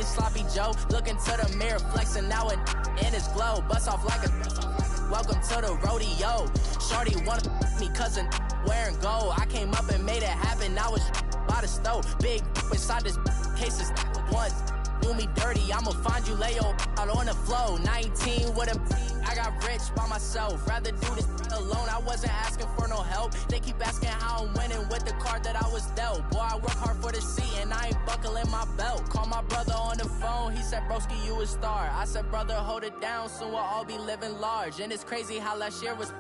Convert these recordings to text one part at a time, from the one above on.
sloppy Joe. Look into the mirror, flexing now and in his glow. Bust off like a welcome to the rodeo. Shorty wanted me cousin wearing gold. I came up and made it happen. Now it's by the stove. Big inside this case is once. Do me dirty, I'ma find you, lay your out on the flow. 19 with a I got rich by myself. Rather do this alone, I wasn't asking for no help. They keep asking how I'm winning with the card that I was dealt. Boy, I work hard for the seat and I ain't buckling my belt. Call my brother on the phone, he said, broski, you a star. I said, brother, hold it down, soon we'll all be living large. And it's crazy how last year was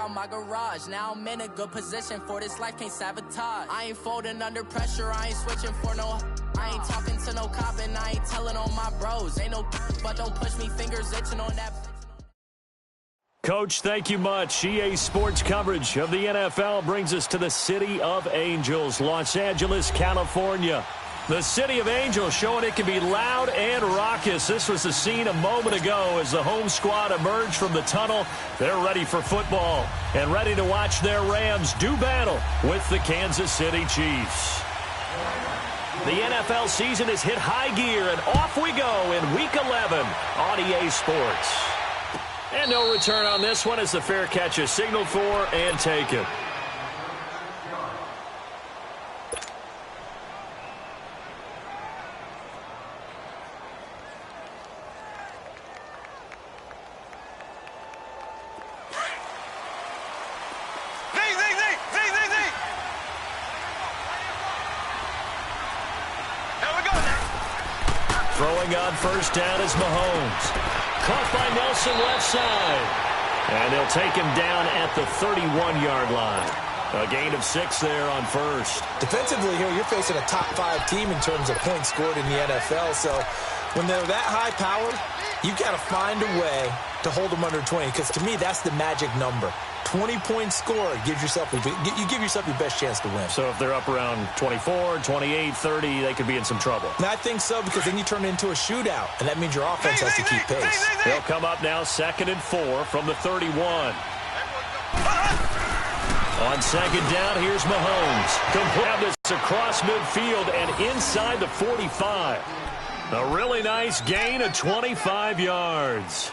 on my garage. Now I'm in a good position for this life, can't sabotage. I ain't folding under pressure, I ain't switching for no. I ain't talking to no cop and I ain't telling on my bros. Ain't no but don't push me, fingers itching on that. Coach, thank you much. EA Sports coverage of the NFL brings us to the City of Angels, Los Angeles, California. The City of Angels showing it can be loud and raucous. This was the scene a moment ago as the home squad emerged from the tunnel. They're ready for football and ready to watch their Rams do battle with the Kansas City Chiefs. The NFL season has hit high gear, and off we go in Week 11 on EA Sports. And no return on this one as the fair catch is signaled for and taken. Throwing on first down is Mahomes. Caught by Nelson left side. And they'll take him down at the 31-yard line. A gain of 6 there on first. Defensively here, you're facing a top-5 team in terms of points scored in the NFL. So when they're that high-powered, you've got to find a way to hold them under 20. Because to me, that's the magic number. 20 points scored gives yourself you give yourself your best chance to win. So if they're up around 24, 28, 30, they could be in some trouble. And I think so, because then you turn it into a shootout, and that means your offense has to keep pace. They'll come up now 2nd and 4 from the 31. On second down, here's Mahomes. Complete this across midfield and inside the 45. A really nice gain of 25 yards.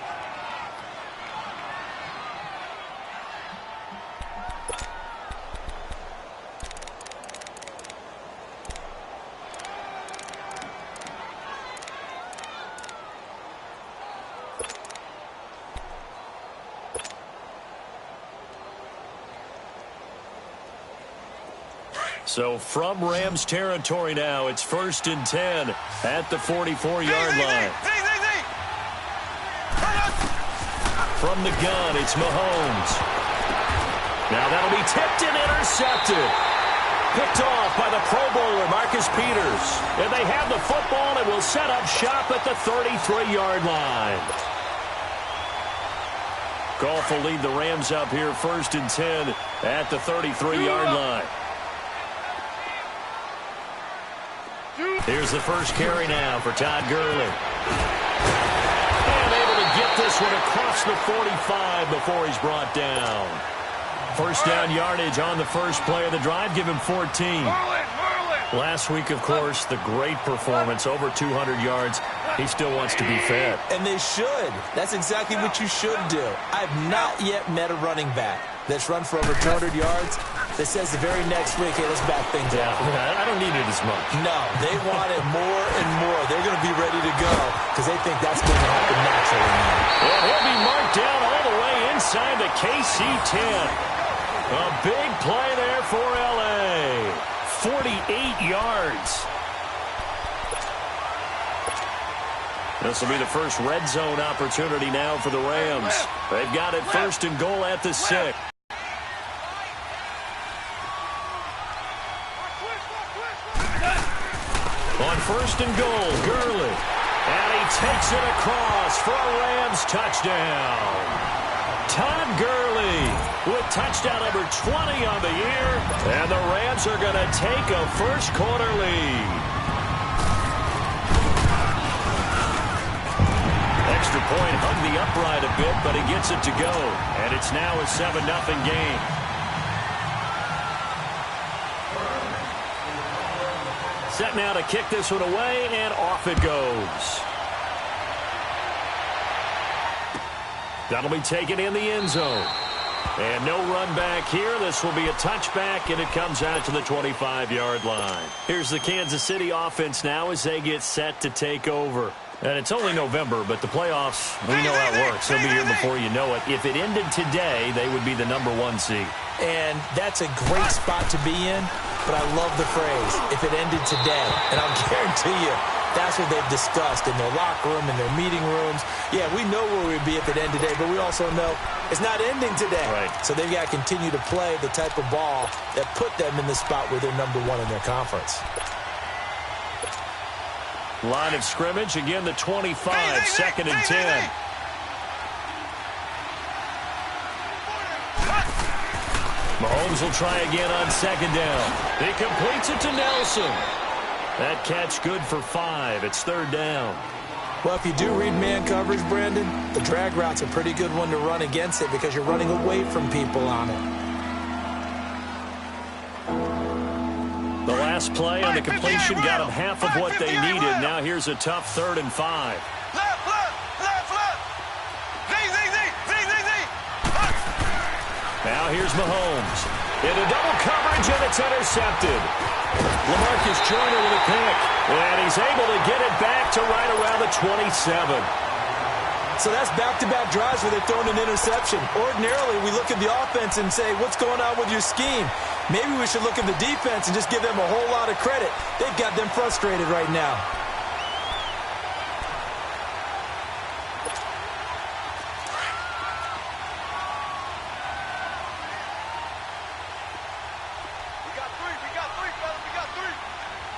So from Rams territory now, it's 1st and 10 at the 44-yard line. From the gun, it's Mahomes. Now that'll be tipped and intercepted. Picked off by the Pro Bowler, Marcus Peters. And they have the football and will set up shop at the 33-yard line. Goff will lead the Rams up here 1st and 10 at the 33-yard line. Here's the first carry now for Todd Gurley. And able to get this one across the 45 before he's brought down. First down yardage on the first play of the drive. Give him 14. Last week, of course, the great performance, over 200 yards. He still wants to be fed. And they should. That's exactly what you should do. I've not yet met a running back that's run for over 200 yards that says the very next week, hey, let's back things up. I don't need it as much. No, they want it more and more. They're going to be ready to go because they think that's going to happen naturally. Well, he'll be marked down all the way inside the KC-10. A big play there for L.A. 48 yards. This will be the first red zone opportunity now for the Rams. They've got it 1st and goal at the 6. On 1st and goal, Gurley. And he takes it across for a Rams touchdown. Todd Gurley with touchdown number 20 on the year. And the Rams are going to take a first-quarter lead. Extra point hung the upright a bit, but he gets it to go. And it's now a 7-0 game. Set now to kick this one away, and off it goes. That'll be taken in the end zone. And no run back here. This will be a touchback, and it comes out to the 25-yard line. Here's the Kansas City offense now as they get set to take over. And it's only November, but the playoffs, we know how it works. They'll be here before you know it. If it ended today, they would be the #1 seed. And that's a great spot to be in, but I love the phrase, if it ended today. And I'll guarantee you, that's what they've discussed in their locker room, in their meeting rooms. Yeah, we know where we'd be if it ended today, but we also know it's not ending today. Right. So they've got to continue to play the type of ball that put them in the spot where they're #1 in their conference. Line of scrimmage, again the 25, second and 10. Mahomes will try again on second down. He completes it to Nelson. That catch good for 5. It's third down. Well, if you do read man coverage, Brandon, the drag route's a pretty good one to run against it because you're running away from people on it. The last play on the completion got them half of what they needed. Now here's a tough 3rd and 5. Now here's Mahomes. Into double coverage, and it's intercepted. LaMarcus Joyner with a pick. And he's able to get it back to right around the 27. So that's back-to-back drives where they've thrown an interception. Ordinarily, we look at the offense and say, what's going on with your scheme? Maybe we should look at the defense and just give them a whole lot of credit. They've got them frustrated right now.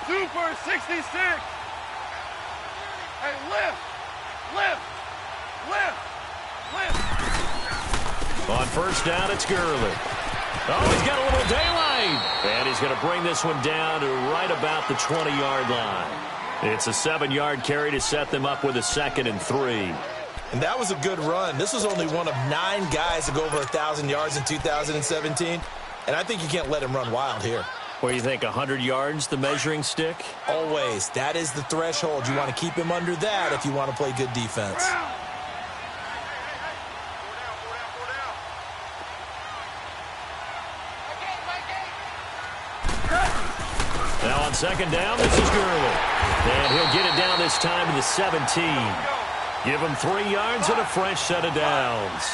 Super 66. Hey, lift. On first down, it's Gurley. Oh, he's got a little daylight. And he's going to bring this one down to right about the 20-yard line. It's a 7-yard carry to set them up with a 2nd and 3. And that was a good run. This was only one of 9 guys to go over 1,000 yards in 2017. And I think you can't let him run wild here. What do you think, 100 yards, the measuring stick? Always. That is the threshold. You want to keep him under that if you want to play good defense. Now on second down, this is Gurley. And he'll get it down this time to the 17. Give him 3 yards and a fresh set of downs.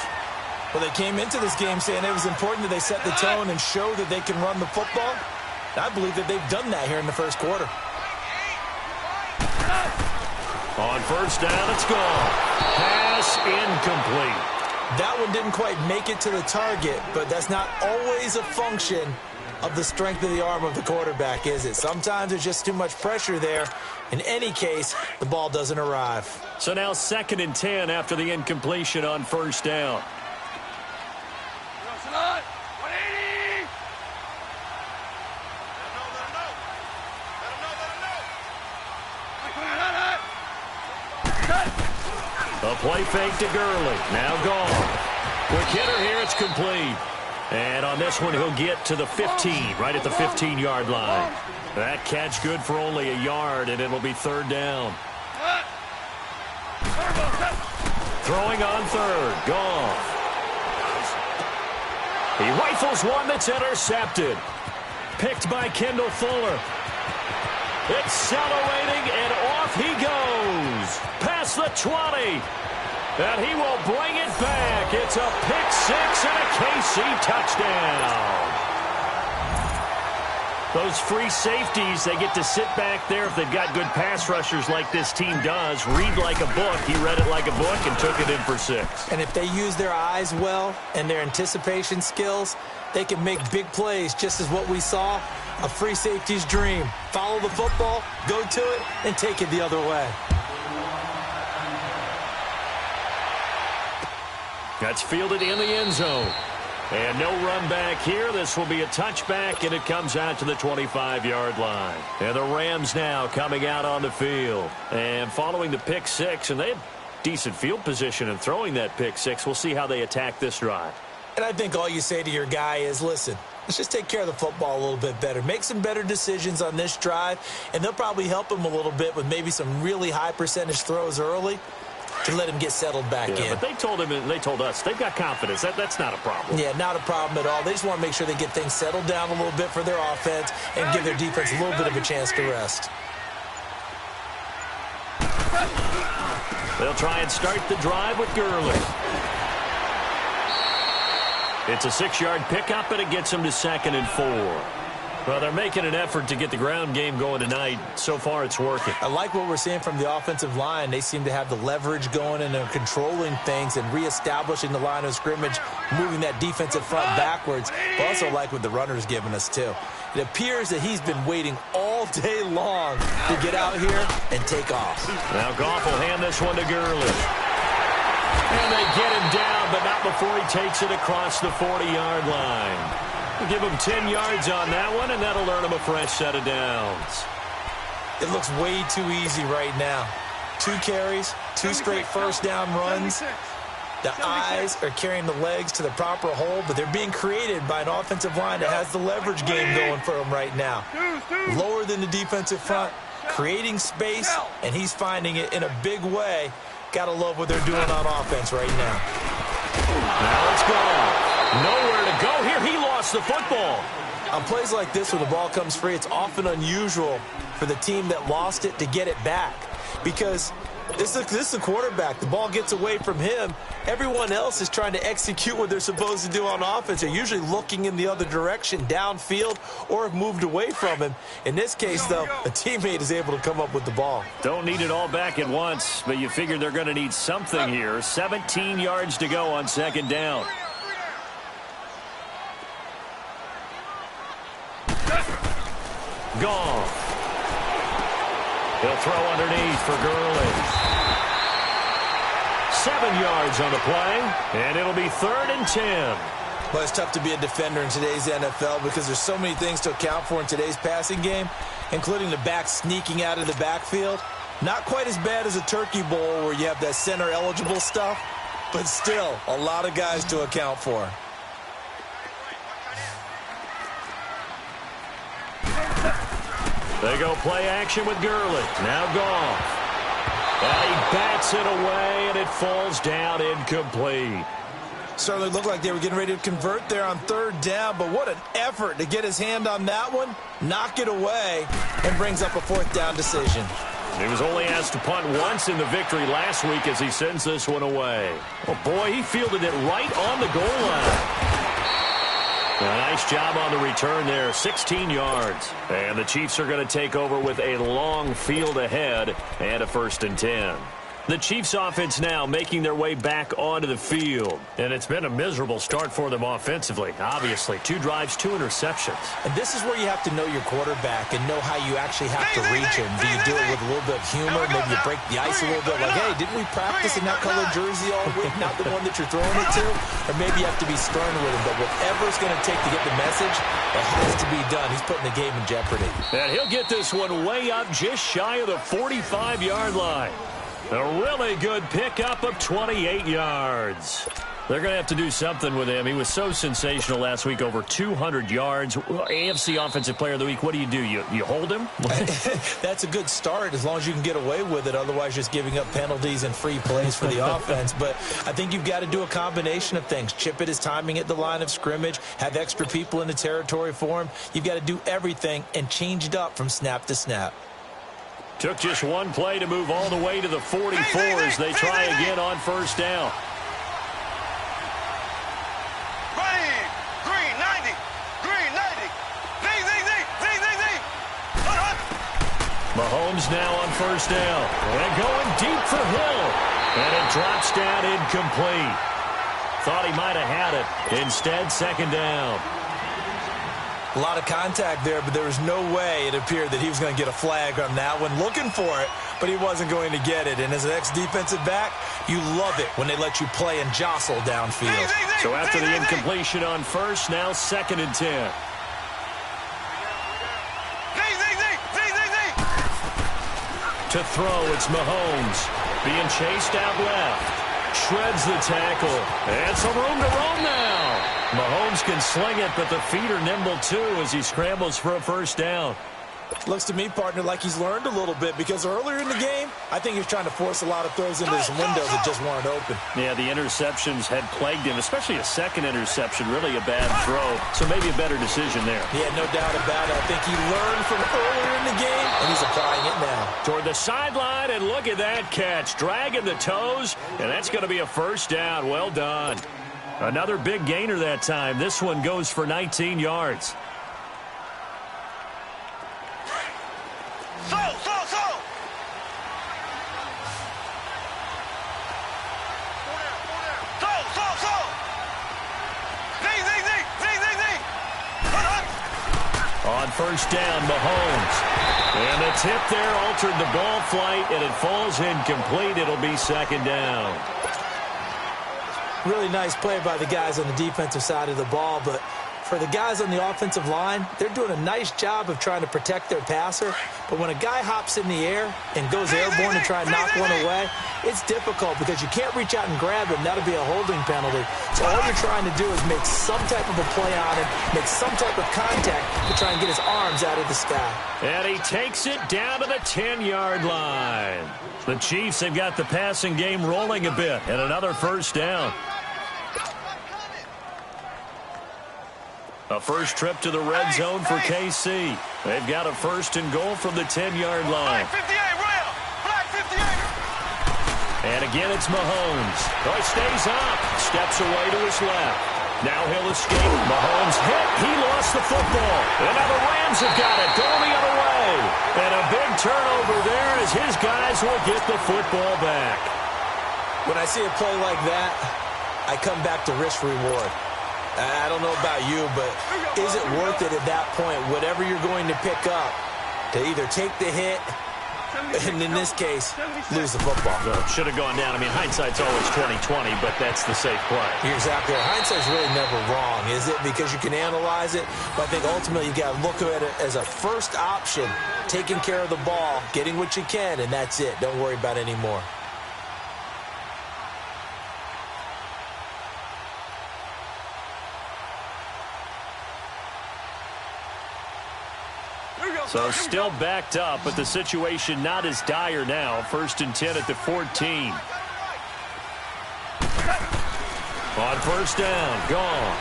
Well, they came into this game saying it was important that they set the tone and show that they can run the football. I believe that they've done that here in the first quarter. On first down, it's gone. Pass incomplete. That one didn't quite make it to the target, but that's not always a function of the strength of the arm of the quarterback, is it? Sometimes there's just too much pressure there. In any case, the ball doesn't arrive. So now 2nd and 10 after the incompletion on first down. A play fake to Gurley. Now gone. Quick hitter here. It's complete. And on this one, he'll get to the 15, right at the 15-yard line. That catch good for only a yard, and it'll be third down. Throwing on third. Goff. He rifles one that's intercepted. Picked by Kendall Fuller. Accelerating, and off he goes. Past the 20. And he will bring it back. It's a pick-6 and a KC touchdown. Those free safeties, they get to sit back there if they've got good pass rushers like this team does. Read like a book. He read it like a book and took it in for 6. And if they use their eyes well and their anticipation skills, they can make big plays, just as what we saw, a free safety's dream. Follow the football, go to it, and take it the other way. That's fielded in the end zone. And no run back here. This will be a touchback, and it comes out to the 25-yard line. And the Rams now coming out on the field. And following the pick-6, and they have decent field position in throwing that pick-6. We'll see how they attack this drive. And I think all you say to your guy is, listen, let's just take care of the football a little bit better. Make some better decisions on this drive, and they'll probably help him a little bit with maybe some really high percentage throws early to let him get settled back in. But they told him, and they told us, they've got confidence. That's not a problem. Yeah, not a problem at all. They just want to make sure they get things settled down a little bit for their offense and give their defense a little bit of a chance to rest. They'll try and start the drive with Gurley. It's a 6-yard pickup, and it gets them to 2nd and 4. Well, they're making an effort to get the ground game going tonight. So far, it's working. I like what we're seeing from the offensive line. They seem to have the leverage going, and they're controlling things and reestablishing the line of scrimmage, moving that defensive front backwards. I also like what the runner's giving us, too. It appears that he's been waiting all day long to get out here and take off. Now Goff will hand this one to Gurley. And they get him down, but not before he takes it across the 40-yard line. We'll give him 10 yards on that one, and that'll earn him a fresh set of downs. It looks way too easy right now. 2 carries, 2 straight first down runs. The eyes are carrying the legs to the proper hole, but they're being created by an offensive line that has the leverage game going for them right now. Lower than the defensive front, creating space, and he's finding it in a big way. Got to love what they're doing on offense right now. Now it's gone. Nowhere to go here. He lost the football. On plays like this, when the ball comes free, it's often unusual for the team that lost it to get it back. Because this is the quarterback. The ball gets away from him. Everyone else is trying to execute what they're supposed to do on offense. They're usually looking in the other direction, downfield, or have moved away from him. In this case, though, a teammate is able to come up with the ball. Don't need it all back at once, but you figure they're going to need something here. 17 yards to go on 2nd down. Gone. He'll throw underneath for Gurley. 7 yards on the play, and it'll be 3rd and 10. Well, it's tough to be a defender in today's NFL because there's so many things to account for in today's passing game, including the back sneaking out of the backfield. Not quite as bad as a turkey bowl where you have that center-eligible stuff, but still a lot of guys to account for. They go play action with Gurley. Now Goff. And he bats it away, and it falls down incomplete. Certainly looked like they were getting ready to convert there on 3rd down, but what an effort to get his hand on that one, knock it away, and brings up a 4th down decision. He was only asked to punt once in the victory last week as he sends this one away. Oh, boy, he fielded it right on the goal line. A nice job on the return there, 16 yards. And the Chiefs are going to take over with a long field ahead and a 1st and 10. The Chiefs offense now making their way back onto the field. And it's been a miserable start for them offensively. Obviously, 2 drives, 2 interceptions. And this is where you have to know your quarterback and know how you actually have to reach him. Do you do it with a little bit of humor? Maybe you break the ice a little bit. Like, hey, didn't we practice in that colored jersey all week? Not the one that you're throwing it to? Or maybe you have to be stern with him. But whatever it's going to take to get the message, it has to be done. He's putting the game in jeopardy. And he'll get this one way up just shy of the 45-yard line. A really good pickup of 28 yards. They're going to have to do something with him. He was so sensational last week, over 200 yards. AFC Offensive Player of the Week, what do? You hold him? That's a good start as long as you can get away with it. Otherwise, just giving up penalties and free plays for the offense. But I think you've got to do a combination of things. Chip it his timing at the line of scrimmage, have extra people in the territory for him. You've got to do everything and change it up from snap to snap. Took just one play to move all the way to the 44 as they try again on 1st down. Green 90. Mahomes now on 1st down. And going deep for Hill. And it drops down incomplete. Thought he might have had it. Instead, 2nd down. A lot of contact there, but there was no way it appeared that he was going to get a flag on that one. Looking for it, but he wasn't going to get it. And as an ex-defensive back, you love it when they let you play and jostle downfield. So after the incompletion on 1st, now 2nd and 10. To throw, it's Mahomes. Being chased out left. Shreds the tackle. And some room to roam now. Mahomes can sling it, but the feet are nimble too as he scrambles for a first down. Looks to me, partner, like he's learned a little bit because earlier in the game, I think he was trying to force a lot of throws into his windows that just weren't open. Yeah, the interceptions had plagued him, especially a second interception, really a bad throw. So maybe a better decision there. Yeah, no doubt about it. I think he learned from earlier in the game, and he's applying it now. Toward the sideline, and look at that catch. Dragging the toes, and that's going to be a first down. Well done. Another big gainer that time. This one goes for 19 yards. On first down, Mahomes. And the tip there altered the ball flight, and it falls incomplete. It'll be second down. Really nice play by the guys on the defensive side of the ball, but for the guys on the offensive line, they're doing a nice job of trying to protect their passer. But when a guy hops in the air and goes airborne to try and knock one away, it's difficult because you can't reach out and grab him. That'll be a holding penalty. So all you're trying to do is make some type of a play on him, make some type of contact to try and get his arms out of the sky. And he takes it down to the 10-yard line. The Chiefs have got the passing game rolling a bit, and another first down. A first trip to the red zone for KC. They've got a first and goal from the 10-yard line. And again, it's Mahomes. Oh, he stays up. Steps away to his left. Now he'll escape. Mahomes hit. He lost the football. And now the Rams have got it. Going the other way. And a big turnover there as his guys will get the football back. When I see a play like that, I come back to risk reward. I don't know about you, but is it worth it at that point, whatever you're going to pick up, to either take the hit and, in this case, lose the football? Should have gone down. I mean, hindsight's always 20/20, but that's the safe play. You're exactly right. Hindsight's really never wrong, is it? Because you can analyze it, but I think ultimately you got to look at it as a first option, taking care of the ball, getting what you can, and that's it. Don't worry about any more. So still backed up, but the situation not as dire now. First and 10 at the 14. On first down, gone.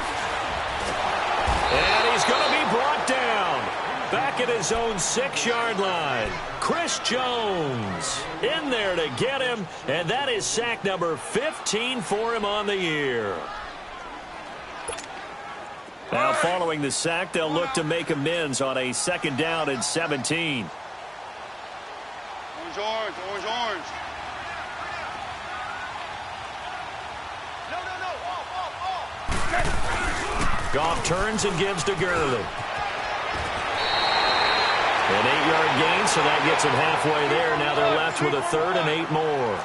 And he's going to be brought down. Back at his own 6-yard line. Chris Jones in there to get him, and that is sack number 15 for him on the year. Now, following the sack, they'll look to make amends on a second down and 17. Orange. Goff turns and gives to Gurley. An 8-yard gain, so that gets them halfway there. Now they're left with a third and 8 more.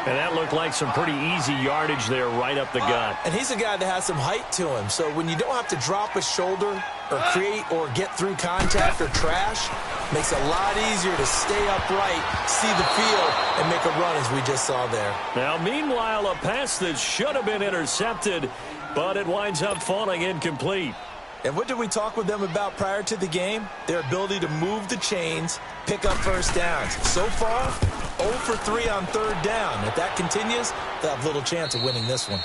And that looked like some pretty easy yardage there right up the gut. And he's a guy that has some height to him. So when you don't have to drop a shoulder or create or get through contact or trash, makes it a lot easier to stay upright, see the field, and make a run as we just saw there. Now, meanwhile, a pass that should have been intercepted, but it winds up falling incomplete. And what did we talk with them about prior to the game? Their ability to move the chains, pick up first downs. So far, 0 for 3 on third down. If that continues, they'll have little chance of winning this one.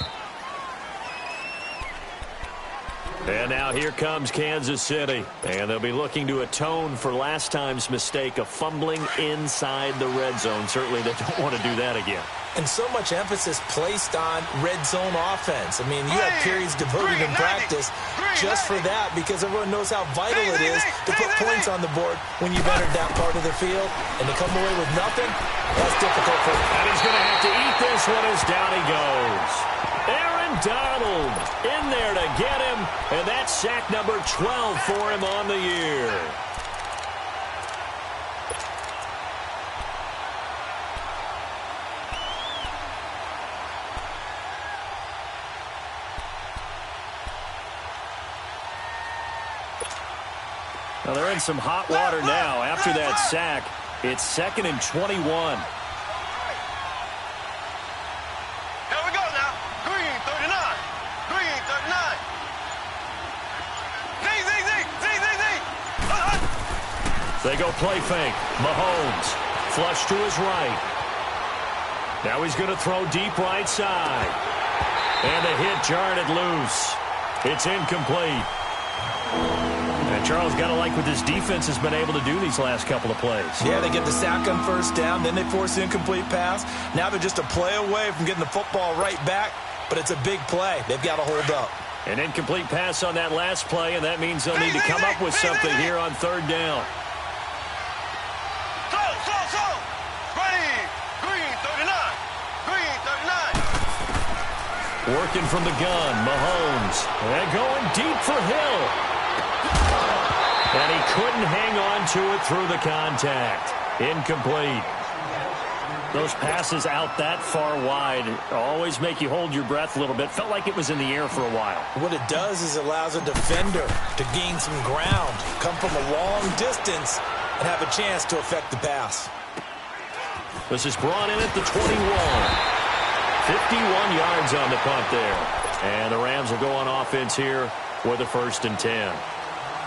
And now here comes Kansas City. And they'll be looking to atone for last time's mistake of fumbling inside the red zone. Certainly they don't want to do that again. And so much emphasis placed on red zone offense. I mean, you have periods devoted in practice just for that because everyone knows how vital it is to put points on the board when you've entered that part of the field. And to come away with nothing, that's difficult for him. And he's going to have to eat this one as down he goes. Aaron Donald in there to get him, and that's sack number 12 for him on the year. Now they're in some hot water now. After that sack, it's 2nd and 21. They go play fake. Mahomes, flush to his right. Now he's going to throw deep right side. And the hit jarred it loose. It's incomplete. And Charles, got to like what this defense has been able to do these last couple of plays. Yeah, they get the sack on first down, then they force the incomplete pass. Now they're just a play away from getting the football right back, but it's a big play. They've got to hold up. An incomplete pass on that last play, and that means they'll need to come up with something here on third down. Working from the gun, Mahomes. And going deep for Hill. And he couldn't hang on to it through the contact. Incomplete. Those passes out that far wide always make you hold your breath a little bit. Felt like it was in the air for a while. What it does is it allows a defender to gain some ground, come from a long distance, and have a chance to affect the pass. This is brought in at the 21. 51 yards on the punt there. And the Rams will go on offense here with a 1st and 10.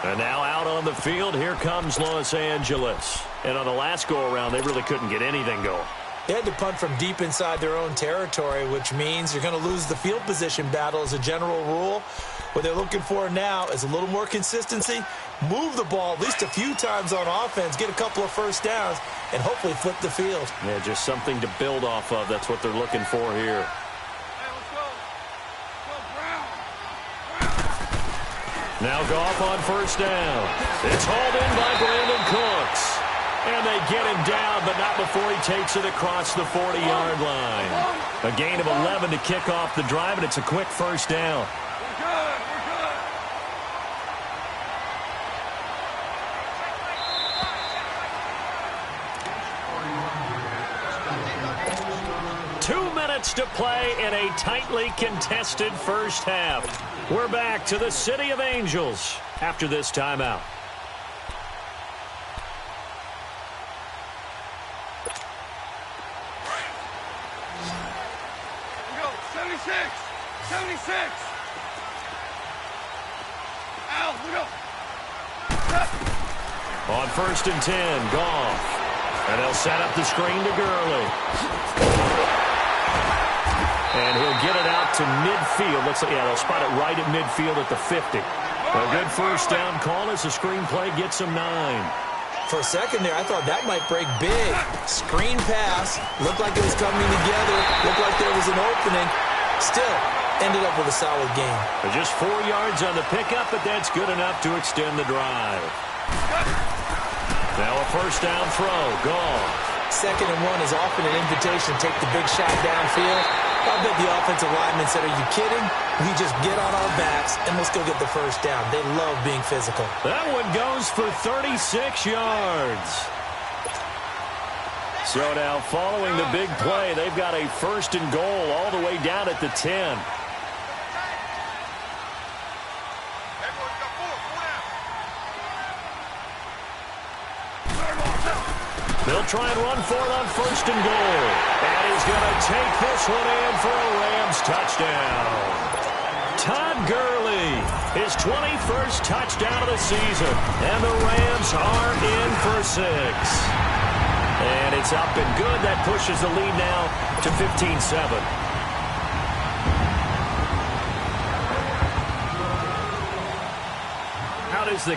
And now out on the field, here comes Los Angeles. And on the last go-around, they really couldn't get anything going. They had to punt from deep inside their own territory, which means you're going to lose the field position battle as a general rule. What they're looking for now is a little more consistency, move the ball at least a few times on offense, get a couple of first downs, and hopefully flip the field. Yeah, just something to build off of. That's what they're looking for here. Now Goff on first down. It's hauled in by Brandon Cooks. And they get him down, but not before he takes it across the 40-yard line. A gain of 11 to kick off the drive, and it's a quick first down. We're good. 2 minutes to play in a tightly contested first half. We're back to the City of Angels after this timeout. We go. 76. 76. Al, we go. On 1st and 10, Goff. And they'll set up the screen to Gurley. And he'll get it out to midfield. Looks like, yeah, they'll spot it right at midfield at the 50. A good first down call as the screen play gets him 9. For a second there, I thought that might break big. Screen pass. Looked like it was coming together. Looked like there was an opening. Still, ended up with a solid game. Just 4 yards on the pickup, but that's good enough to extend the drive. Now a first down throw. Goff. 2nd and 1 is often an invitation to take the big shot downfield. I bet the offensive lineman said, are you kidding? We just get on our backs and let's go get the first down. They love being physical. That one goes for 36 yards. So now following the big play, they've got a 1st and goal all the way down at the 10. They'll try and run for it on 1st and goal. And he's going to take this one in for a Rams touchdown. Todd Gurley, his 21st touchdown of the season. And the Rams are in for 6. And it's up and good. That pushes the lead now to 15-7. How does the...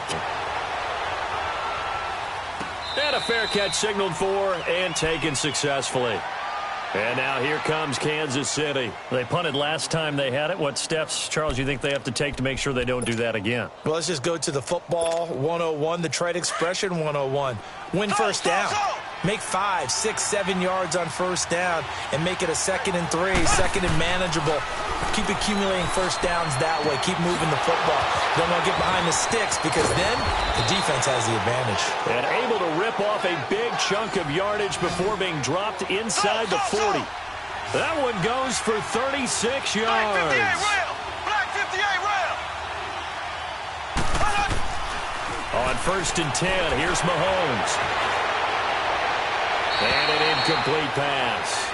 And a fair catch signaled for and taken successfully. And now here comes Kansas City. They punted last time they had it. What steps, Charles, you think they have to take to make sure they don't do that again? Well, let's just go to the football 101, the trade expression 101. Win first down. Make 5, 6, 7 yards on first down and make it a 2nd and 3, 2nd and manageable. Keep accumulating first downs that way. Keep moving the football. Don't want to get behind the sticks because then the defense has the advantage. And able to rip off a big chunk of yardage before being dropped inside the 40. That one goes for 36 yards. Black 58 rail. On 1st and 10, here's Mahomes. And an incomplete pass.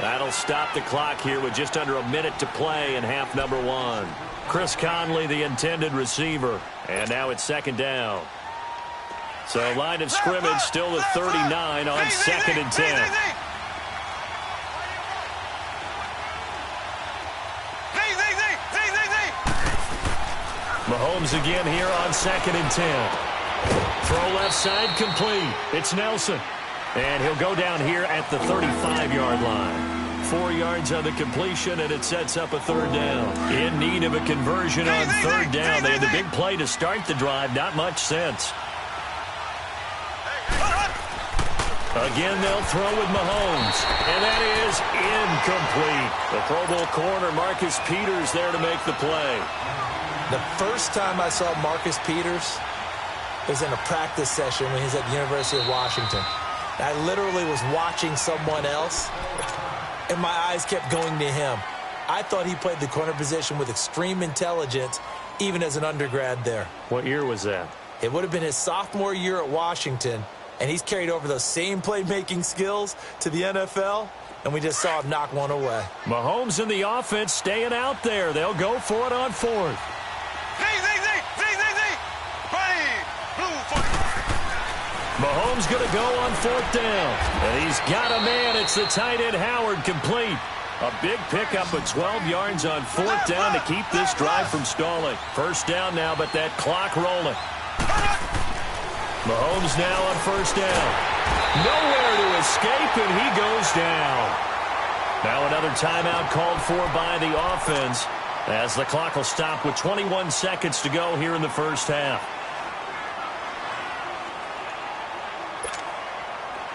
That'll stop the clock here with just under a minute to play in half number 1. Chris Conley, the intended receiver. And now it's 2nd down. So line of scrimmage still the 39 on 2nd and 10. Mahomes again here on 2nd and 10. Throw left side complete. It's Nelson. And he'll go down here at the 35-yard line. 4 yards on the completion, and it sets up a 3rd down. In need of a conversion on 3rd down. They had the big play to start the drive. Not much sense. Again, they'll throw with Mahomes. And that is incomplete. The Pro Bowl corner, Marcus Peters, there to make the play. The first time I saw Marcus Peters was in a practice session when he was at the University of Washington. I literally was watching someone else, and my eyes kept going to him. I thought he played the corner position with extreme intelligence, even as an undergrad there. What year was that? It would have been his sophomore year at Washington, and he's carried over those same playmaking skills to the NFL, and we just saw him knock one away. Mahomes and the offense staying out there. They'll go for it on 4th. Mahomes going to go on 4th down. And he's got a man. It's the tight end Howard, complete. A big pickup of 12 yards on 4th down to keep this drive from stalling. 1st down now, but that clock rolling. Mahomes now on 1st down. Nowhere to escape, and he goes down. Now another timeout called for by the offense, as the clock will stop with 21 seconds to go here in the 1st half.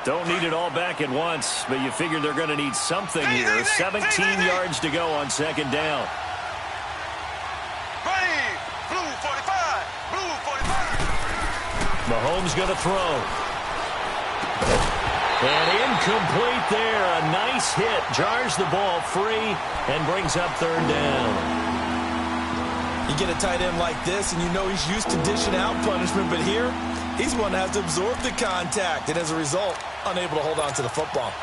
Don't need it all back at once, but you figure they're going to need something here. 17 yards to go on 2nd down. Blue 45. Blue 45. Mahomes going to throw. And incomplete there. A nice hit. Jars the ball free and brings up 3rd down. You get a tight end like this, and you know he's used to dishing out punishment, but here, he's one that has to absorb the contact, and as a result, unable to hold on to the football.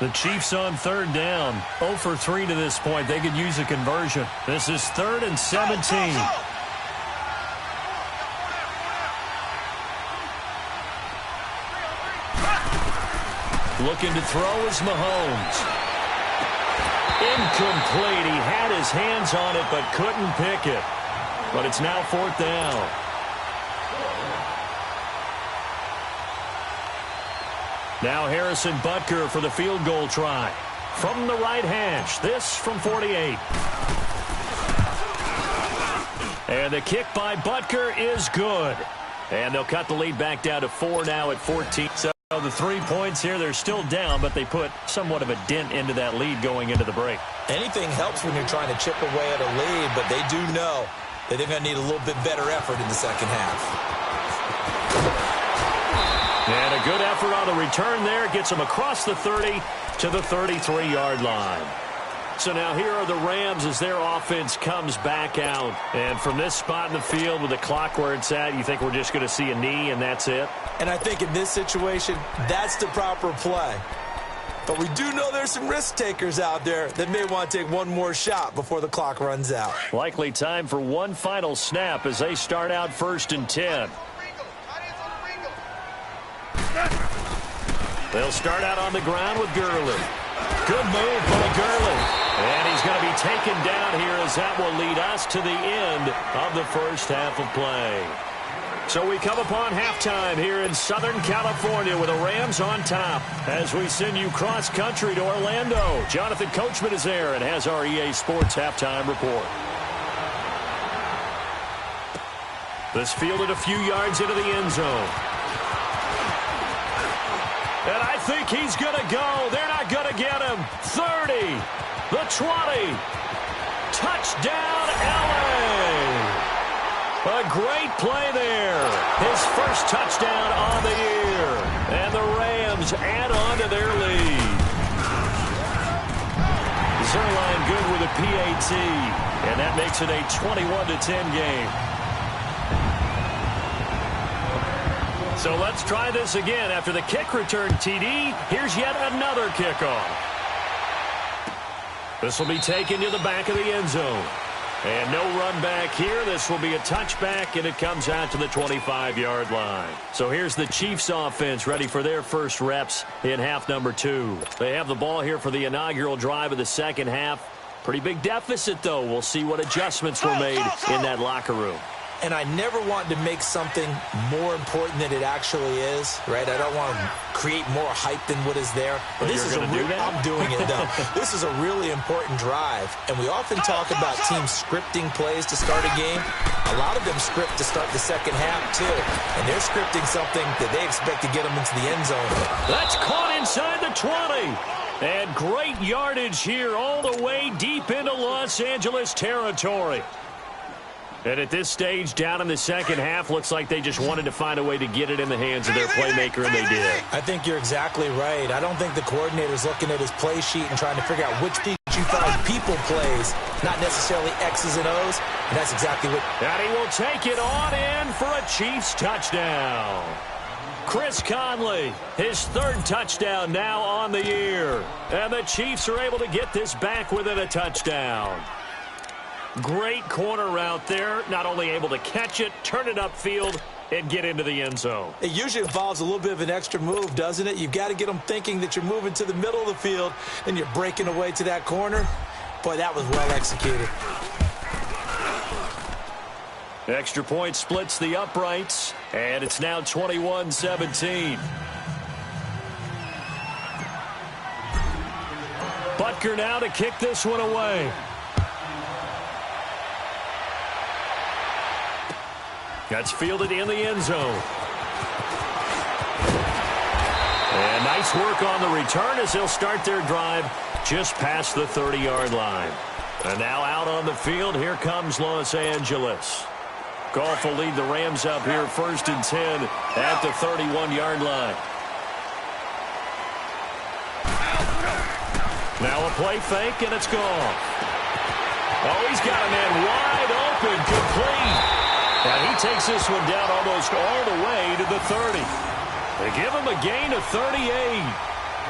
The Chiefs on 3rd down. 0 for 3 to this point. They could use a conversion. This is 3rd and 17. Looking to throw is Mahomes. Incomplete. He had his hands on it but couldn't pick it. But it's now 4th down. Now Harrison Butker for the field goal try. From the right hash. This from 48. And the kick by Butker is good. And they'll cut the lead back down to 4 now at 14. So the 3 points here, they're still down, but they put somewhat of a dent into that lead going into the break. Anything helps when you're trying to chip away at a lead, but they do know that they're going to need a little bit better effort in the 2nd half. And a good effort on the return there. Gets them across the 30 to the 33-yard line. So now here are the Rams as their offense comes back out. And from this spot in the field with the clock where it's at, you think we're just going to see a knee and that's it? And I think in this situation, that's the proper play. But we do know there's some risk takers out there that may want to take one more shot before the clock runs out. Likely time for one final snap as they start out 1st and 10. They'll start out on the ground with Gurley. Good move by Gurley. And he's going to be taken down here as that will lead us to the end of the 1st half of play. So we come upon halftime here in Southern California with the Rams on top as we send you cross-country to Orlando. Jonathan Coachman is there and has our EA Sports halftime report. This fielded a few yards into the end zone. And I think he's going to go. They're not going to get him. 30, the 20. Touchdown, L.A. A great play there. His first touchdown on the year. And the Rams add on to their lead. Zerline good with a PAT. And that makes it a 21-10 game. So let's try this again. After the kick return TD, here's yet another kickoff. This will be taken to the back of the end zone. And no run back here. This will be a touchback, and it comes out to the 25-yard line. So here's the Chiefs offense ready for their first reps in half number 2. They have the ball here for the inaugural drive of the second half. Pretty big deficit, though. We'll see what adjustments were made in that locker room. And I never want to make something more important than it actually is, right? I don't want to create more hype than what is there. But this is I'm doing it, though. This is a really important drive. And we often talk about teams scripting plays to start a game. A lot of them script to start the second half, too. And they're scripting something that they expect to get them into the end zone. That's caught inside the 20. And great yardage here all the way deep into Los Angeles territory. And at this stage, down in the second half, looks like they just wanted to find a way to get it in the hands of their playmaker, and they did. I think you're exactly right. I don't think the coordinator's looking at his play sheet and trying to figure out which people plays, not necessarily X's and O's, and that's exactly what... And he will take it on in for a Chiefs touchdown. Chris Conley, his third touchdown now on the year. And the Chiefs are able to get this back within a touchdown. Great corner route there. Not only able to catch it, turn it upfield, and get into the end zone. It usually involves a little bit of an extra move, doesn't it? You've got to get them thinking that you're moving to the middle of the field and you're breaking away to that corner. Boy, that was well executed. Extra point splits the uprights, and it's now 21-17. Butker now to kick this one away. That's fielded in the end zone. And nice work on the return as they'll start their drive just past the 30-yard line. And now out on the field, here comes Los Angeles. Goff will lead the Rams up here 1st and 10 at the 31-yard line. Now a play fake, and it's Goff. Oh, he's got a man wide open, complete. And he takes this one down almost all the way to the 30. They give him a gain of 38.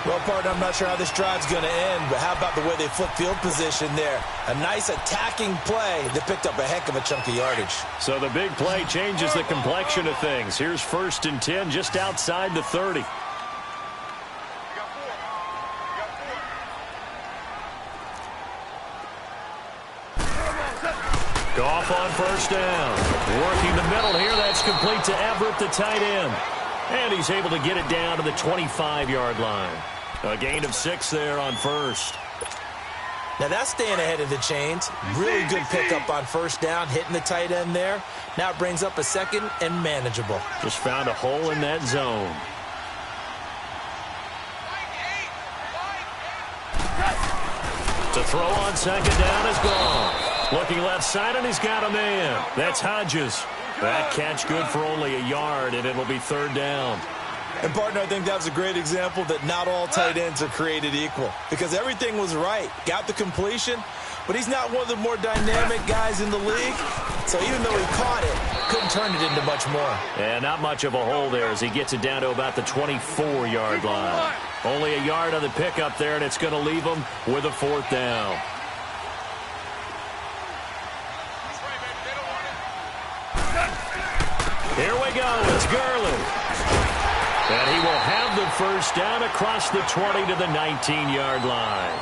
Well, partner, I'm not sure how this drive's going to end, but how about the way they flip field position there? A nice attacking play that picked up a heck of a chunk of yardage. So the big play changes the complexion of things. Here's 1st and 10 just outside the 30. Goff on 1st down. Working the middle here. That's complete to Everett, the tight end. And he's able to get it down to the 25-yard line. A gain of 6 there on 1st. Now that's staying ahead of the chains. Really good pickup on 1st down, hitting the tight end there. Now it brings up a 2nd and manageable. Just found a hole in that zone. To throw on 2nd down is gone. Looking left side, and he's got a man. That's Hodges. That catch good for only a yard, and it'll be 3rd down. And, partner, I think that was a great example that not all tight ends are created equal. Because everything was right. Got the completion, but he's not one of the more dynamic guys in the league. So even though he caught it, couldn't turn it into much more. And not much of a hole there as he gets it down to about the 24-yard line. Only a yard on the pickup there, and it's going to leave him with a 4th down. Here we go. It's Gurley. And he will have the 1st down across the 20 to the 19-yard line.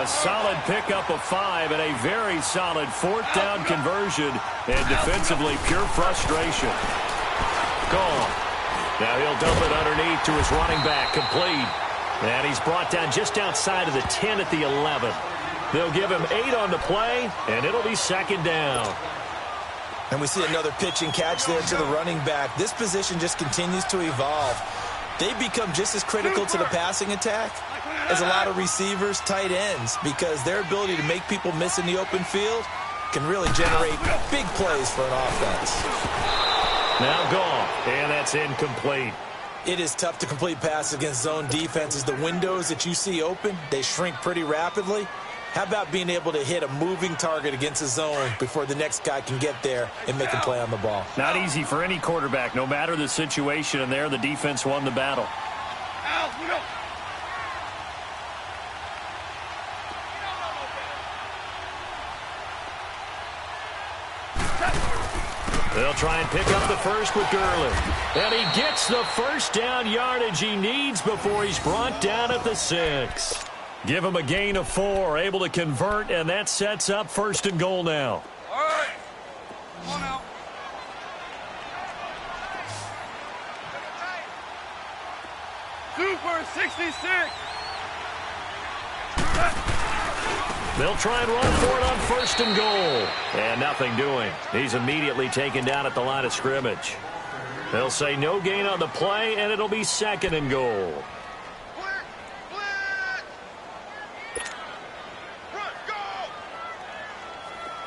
A solid pickup of 5 and a very solid 4th down conversion. And defensively, pure frustration. Gone. Now he'll dump it underneath to his running back. Complete. And he's brought down just outside of the 10 at the 11. They'll give him 8 on the play, and it'll be 2nd down. And we see another pitch and catch there to the running back. This position just continues to evolve. They become just as critical to the passing attack as a lot of receivers, tight ends, because their ability to make people miss in the open field can really generate big plays for an offense. Now gone, and that's incomplete. It is tough to complete passes against zone defenses. The windows that you see open, they shrink pretty rapidly. How about being able to hit a moving target against a zone before the next guy can get there and make a play on the ball? Not easy for any quarterback, no matter the situation, and there the defense won the battle. They'll try and pick up the first with Gurley. And he gets the first down yardage he needs before he's brought down at the 6. Give him a gain of 4, able to convert, and that sets up 1st and goal now. All right. Come on now. Super 66. They'll try and run for it on 1st and goal. And nothing doing. He's immediately taken down at the line of scrimmage. They'll say no gain on the play, and it'll be 2nd and goal.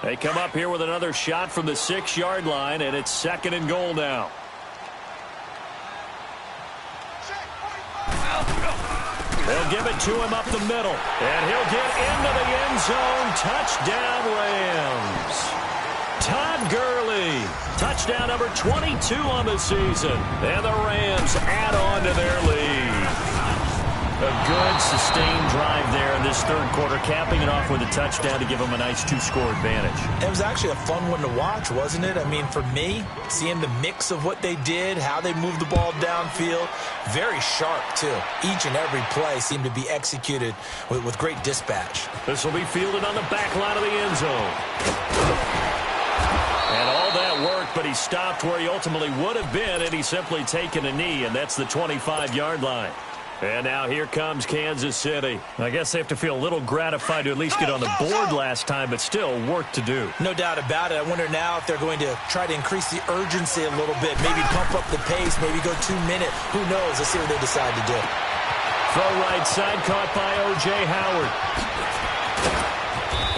They come up here with another shot from the 6-yard line, and it's 2nd and goal now. They'll give it to him up the middle, and he'll get into the end zone. Touchdown, Rams. Todd Gurley, touchdown number 22 on the season, and the Rams add on to their lead. A good, sustained drive there in this 3rd quarter, capping it off with a touchdown to give them a nice 2-score advantage. It was actually a fun one to watch, wasn't it? I mean, for me, seeing the mix of what they did, how they moved the ball downfield, very sharp, too. Each and every play seemed to be executed with great dispatch. This will be fielded on the back line of the end zone. And all that worked, but he stopped where he ultimately would have been, and he's simply taken a knee, and that's the 25-yard line. And now here comes Kansas City. I guess they have to feel a little gratified to at least get on the board last time, but still work to do. No doubt about it. I wonder now if they're going to try to increase the urgency a little bit, maybe pump up the pace, maybe go 2-minute. Who knows? Let's see what they decide to do. Throw right side, caught by O.J. Howard.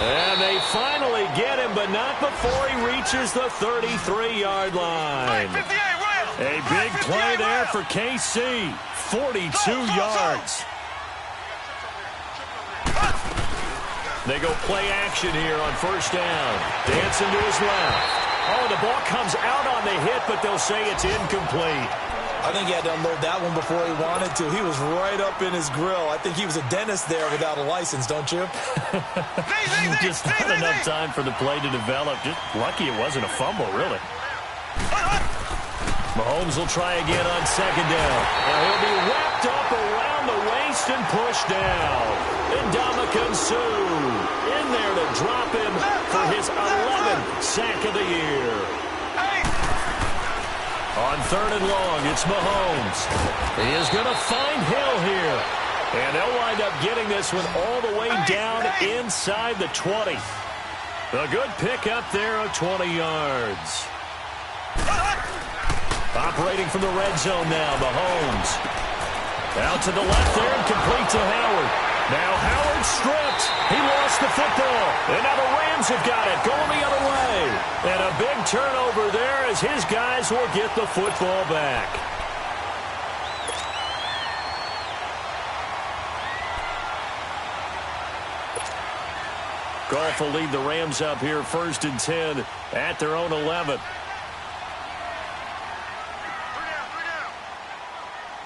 And they finally get him, but not before he reaches the 33-yard line. A big play there for KC. 42 yards. They go play action here on 1st down. Dancing to his left. Oh, the ball comes out on the hit, but they'll say it's incomplete. I think he had to unload that one before he wanted to. He was right up in his grill. I think he was a dentist there without a license, don't you? Just not enough time for the play to develop. Just lucky it wasn't a fumble, really. Mahomes will try again on 2nd down. And he'll be wrapped up around the waist and pushed down. Ndamukong Suh in there to drop him for his 11th sack of the year. On 3rd and long, it's Mahomes. He is going to find Hill here. And they'll wind up getting this one all the way down inside the 20. A good pickup there of 20 yards. Operating from the red zone now, Mahomes. Out to the left there and complete to Howard. Now Howard stripped. He lost the football. And now the Rams have got it, going the other way. And a big turnover there as his guys will get the football back. Goff will lead the Rams up here 1st and 10 at their own 11.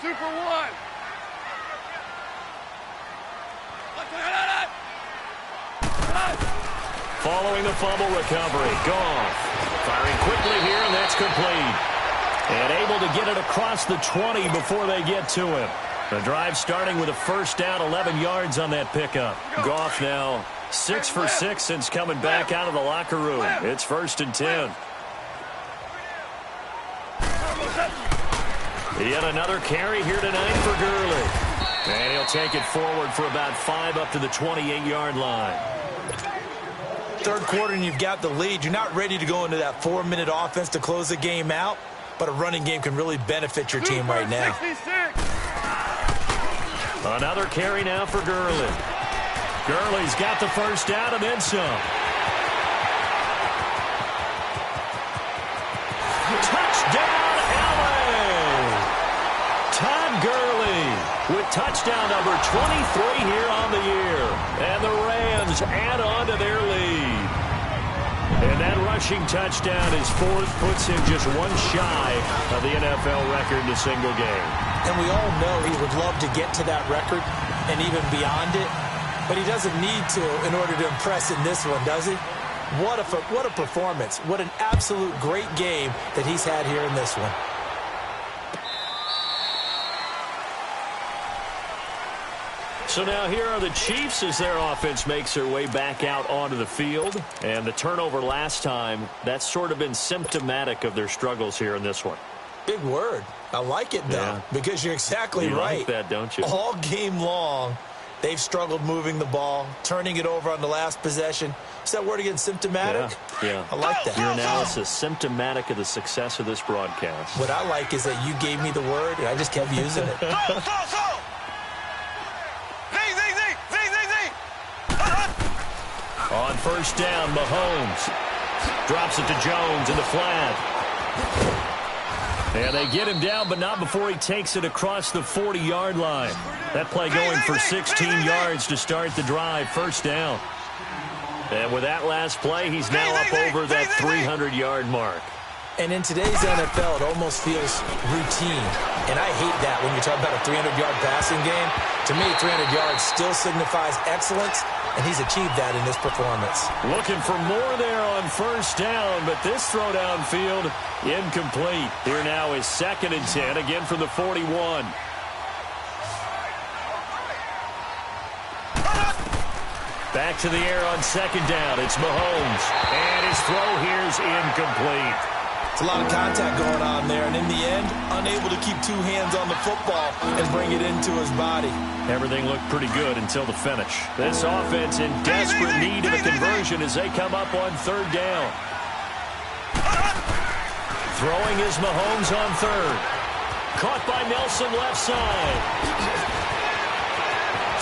Super 1. Following the fumble recovery, Goff firing quickly here, and that's complete. And able to get it across the 20 before they get to him. The drive starting with a 1st down, 11 yards on that pickup. Goff now 6 for 6 since coming back out of the locker room. It's 1st and 10. Yet another carry here tonight for Gurley. And he'll take it forward for about 5 up to the 28-yard line. 3rd quarter and you've got the lead. You're not ready to go into that 4-minute offense to close the game out, but a running game can really benefit your team right now. 66. Another carry now for Gurley. Gurley's got the 1st down and then some. Touchdown, LA! Todd Gurley with touchdown number 23 here on the year. And the Rams add on to their lead. And that rushing touchdown, his 4th, puts him just one shy of the NFL record in a single game. And we all know he would love to get to that record and even beyond it, but he doesn't need to in order to impress in this one, does he? What a performance. What an absolute great game that he's had here in this one. So now here are the Chiefs as their offense makes their way back out onto the field. And the turnover last time, that's sort of been symptomatic of their struggles here in this one. Big word. I like it, though, because you're exactly right. You like that, don't you? All game long, they've struggled moving the ball, turning it over on the last possession. Is that word again, symptomatic? Yeah. I like that. Your analysis, symptomatic of the success of this broadcast. What I like is that you gave me the word, and I just kept using it. On first down, Mahomes drops it to Jones in the flat. And they get him down, but not before he takes it across the 40-yard line. That play going for 16 yards to start the drive, first down. And with that last play, he's now up over that 300-yard mark. And in today's NFL, it almost feels routine. And I hate that when you talk about a 300-yard passing game. To me, 300 yards still signifies excellence, and he's achieved that in this performance. Looking for more there on first down, but this throw downfield incomplete. Here now is 2nd and 10, again from the 41. Back to the air on 2nd down. It's Mahomes. And his throw here's incomplete. It's a lot of contact going on there, and in the end, unable to keep 2 hands on the football and bring it into his body. Everything looked pretty good until the finish. This offense in desperate need of a conversion as they come up on 3rd down. Throwing is Mahomes on 3rd. Caught by Nelson left side.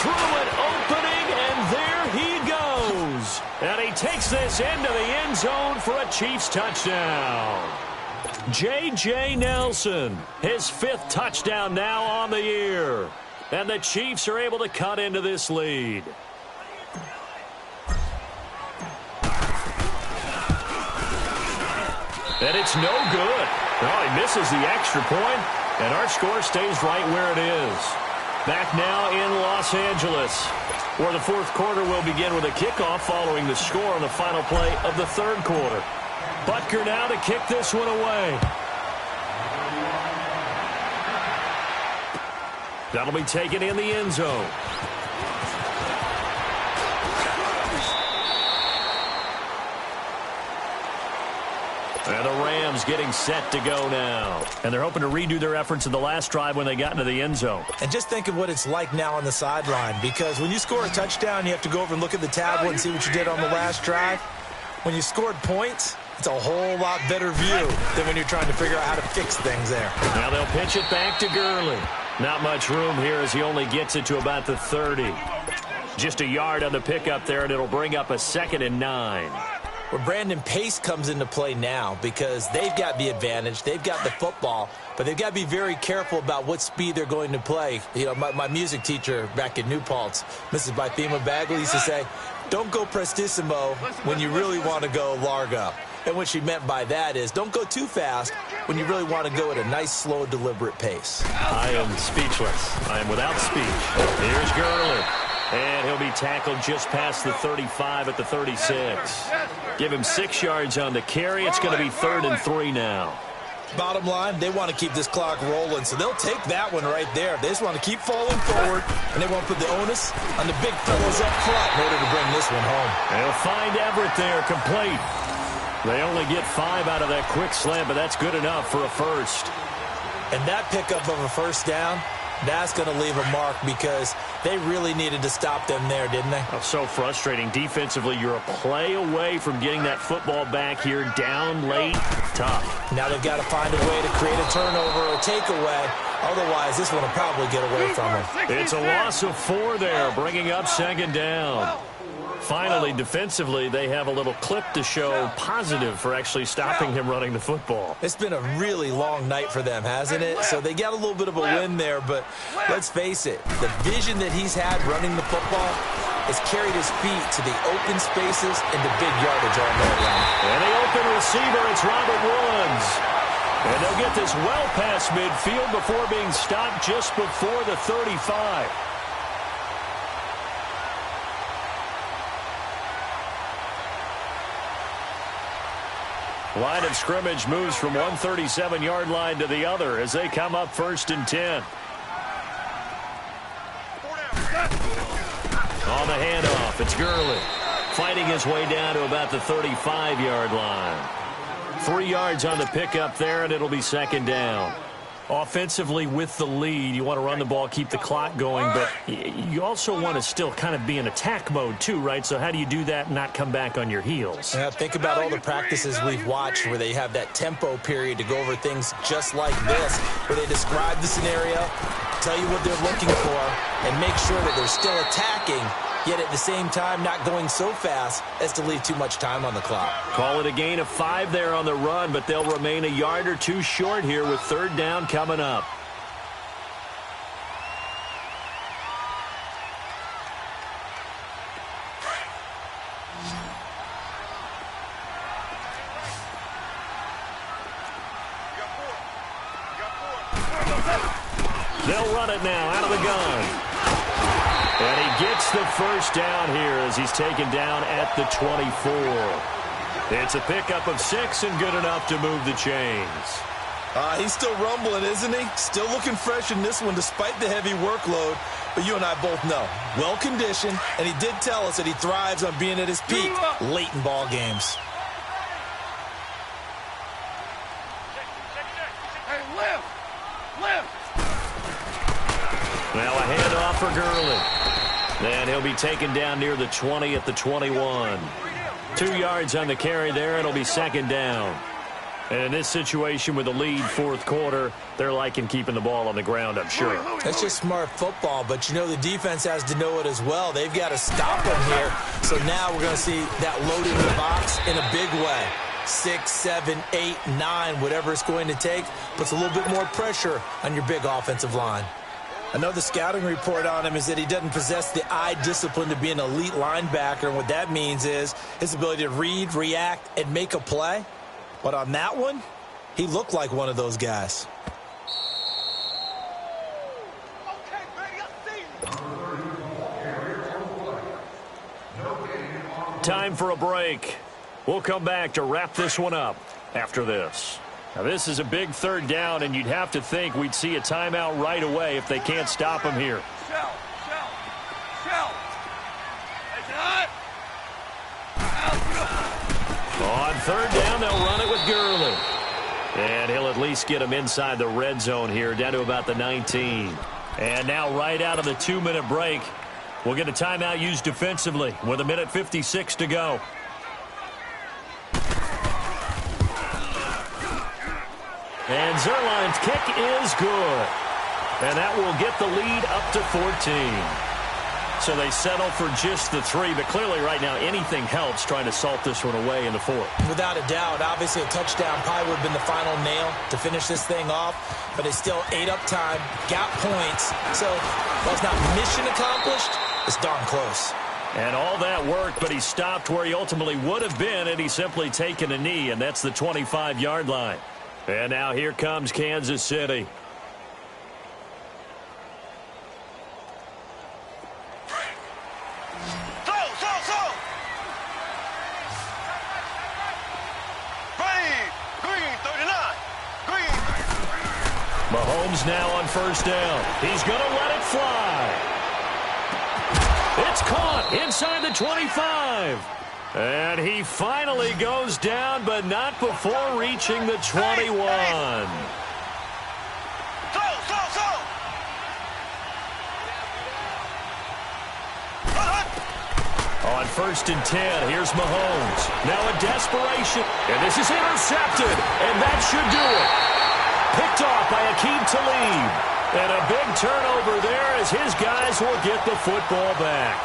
Through an opening, and there he goes. And he takes this into the end zone for a Chiefs touchdown. J.J. Nelson, his 5th touchdown now on the year. And the Chiefs are able to cut into this lead. And it's no good. Oh, he misses the extra point, and our score stays right where it is. Back now in Los Angeles, where the 4th quarter will begin with a kickoff following the score on the final play of the 3rd quarter. Butker now to kick this one away. That'll be taken in the end zone. And the Rams getting set to go now. And they're hoping to redo their efforts in the last drive when they got into the end zone. And just think of what it's like now on the sideline, because when you score a touchdown, you have to go over and look at the tablet and see what you did on the last drive. When you scored points, it's a whole lot better view than when you're trying to figure out how to fix things there. Now they'll pitch it back to Gurley. Not much room here as he only gets it to about the 30. Just a yard on the pickup there, and it'll bring up a 2nd and 9. Well, Brandon, pace comes into play now because they've got the advantage. They've got the football, but they've got to be very careful about what speed they're going to play. You know, my music teacher back in New Paltz, Mrs. Bythema Bagley, used to say, don't go prestissimo when you really want to go largo. And what she meant by that is don't go too fast when you really want to go at a nice, slow, deliberate pace. I am speechless. I am without speech. Here's Gurley. And he'll be tackled just past the 35 at the 36. Give him 6 yards on the carry. It's going to be 3rd and 3 now. Bottom line, they want to keep this clock rolling, so they'll take that one right there. They just want to keep falling forward, and they want to put the onus on the big fellows up front in order to bring this one home. They'll find Everett there, complete. They only get 5 out of that quick slant, but that's good enough for a first. And that pickup of a first down, that's going to leave a mark because they really needed to stop them there, didn't they? Oh, so frustrating. Defensively, you're a play away from getting that football back here down late. Tough. Now they've got to find a way to create a turnover or a takeaway. Otherwise, this one will probably get away from them. It's a loss of 4 there, bringing up 2nd down. Finally, defensively, they have a little clip to show positive for actually stopping him running the football. It's been a really long night for them, hasn't it? So they got a little bit of a win there, but let's face it, the vision that he's had running the football has carried his feet to the open spaces and the big yardage all night long. And the open receiver, it's Robert Woods. And they'll get this well past midfield before being stopped just before the 35. Line of scrimmage moves from one 37-yard line to the other as they come up 1st and 10. On the handoff, it's Gurley. Fighting his way down to about the 35-yard line. 3 yards on the pickup there, and it'll be 2nd down. Offensively with the lead, you want to run the ball, keep the clock going, but you also want to still kind of be in attack mode too, right? So how do you do that and not come back on your heels? Yeah, think about all the practices we've watched where they have that tempo period to go over things just like this, where they describe the scenario, tell you what they're looking for, and make sure that they're still attacking, yet at the same time not going so fast as to leave too much time on the clock. Call it a gain of 5 there on the run, but they'll remain a yard or two short here with 3rd down coming up. They'll run it now out of the gun. And he gets the 1st down here as he's taken down at the 24. It's a pickup of 6 and good enough to move the chains. He's still rumbling, isn't he? Still looking fresh in this one despite the heavy workload. But you and I both know, well-conditioned, and he did tell us that he thrives on being at his peak late in ball games. Hey, lift! Lift! Now a handoff for Gurley. And he'll be taken down near the 20 at the 21. 2 yards on the carry there. It'll be 2nd down. And in this situation with the lead 4th quarter, they're liking keeping the ball on the ground, I'm sure. That's just smart football, but you know the defense has to know it as well. They've got to stop them here. So now we're going to see that load in the box in a big way. 6, 7, 8, 9, whatever it's going to take, puts a little bit more pressure on your big offensive line. I know the scouting report on him is that he doesn't possess the eye discipline to be an elite linebacker, and what that means is his ability to read, react, and make a play. But on that one, he looked like one of those guys. Time for a break. We'll come back to wrap this one up after this. Now, this is a big 3rd down, and you'd have to think we'd see a timeout right away if they can't stop him here. Shell! On 3rd down, they'll run it with Gurley. And he'll at least get him inside the red zone here, down to about the 19. And now right out of the 2-minute break, we'll get a timeout used defensively with 1:56 to go. And Zerline's kick is good. And that will get the lead up to 14. So they settle for just the 3, but clearly right now anything helps trying to salt this one away in the 4th. Without a doubt, obviously a touchdown probably would have been the final nail to finish this thing off, but they still ate up time, got points. So while it's not mission accomplished, it's darn close. And all that work, but he stopped where he ultimately would have been, and he's simply taken a knee, and that's the 25-yard line. And now here comes Kansas City. Mahomes now on 1st down. He's going to let it fly. It's caught inside the 25. And he finally goes down, but not before reaching the 21. On 1st and 10, here's Mahomes. Now a desperation. And this is intercepted. And that should do it. Picked off by Aqib Talib. And a big turnover there as his guys will get the football back.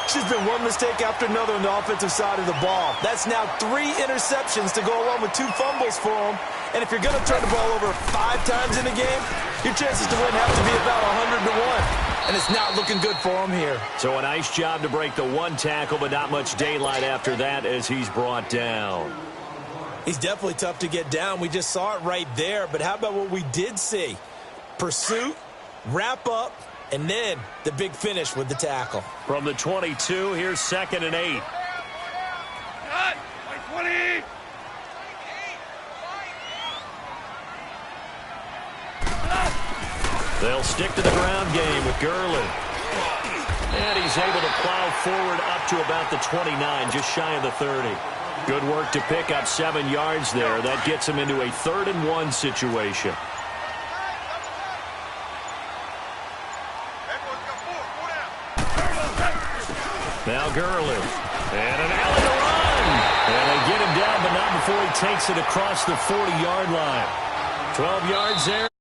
It's just been one mistake after another on the offensive side of the ball. That's now 3 interceptions to go along with 2 fumbles for him. And if you're going to turn the ball over 5 times in a game, your chances to win have to be about 100 to 1. And it's not looking good for him here. So a nice job to break the 1 tackle, but not much daylight after that as he's brought down. He's definitely tough to get down. We just saw it right there. But how about what we did see? Pursuit, wrap up, and then the big finish with the tackle. From the 22, here's 2nd and 8. Cut! 20! They'll stick to the ground game with Gurley. And he's able to plow forward up to about the 29, just shy of the 30. Good work to pick up 7 yards there. That gets him into a 3rd-and-1 situation. Now Gurley. And an alley to run. And they get him down, but not before he takes it across the 40-yard line. 12 yards there.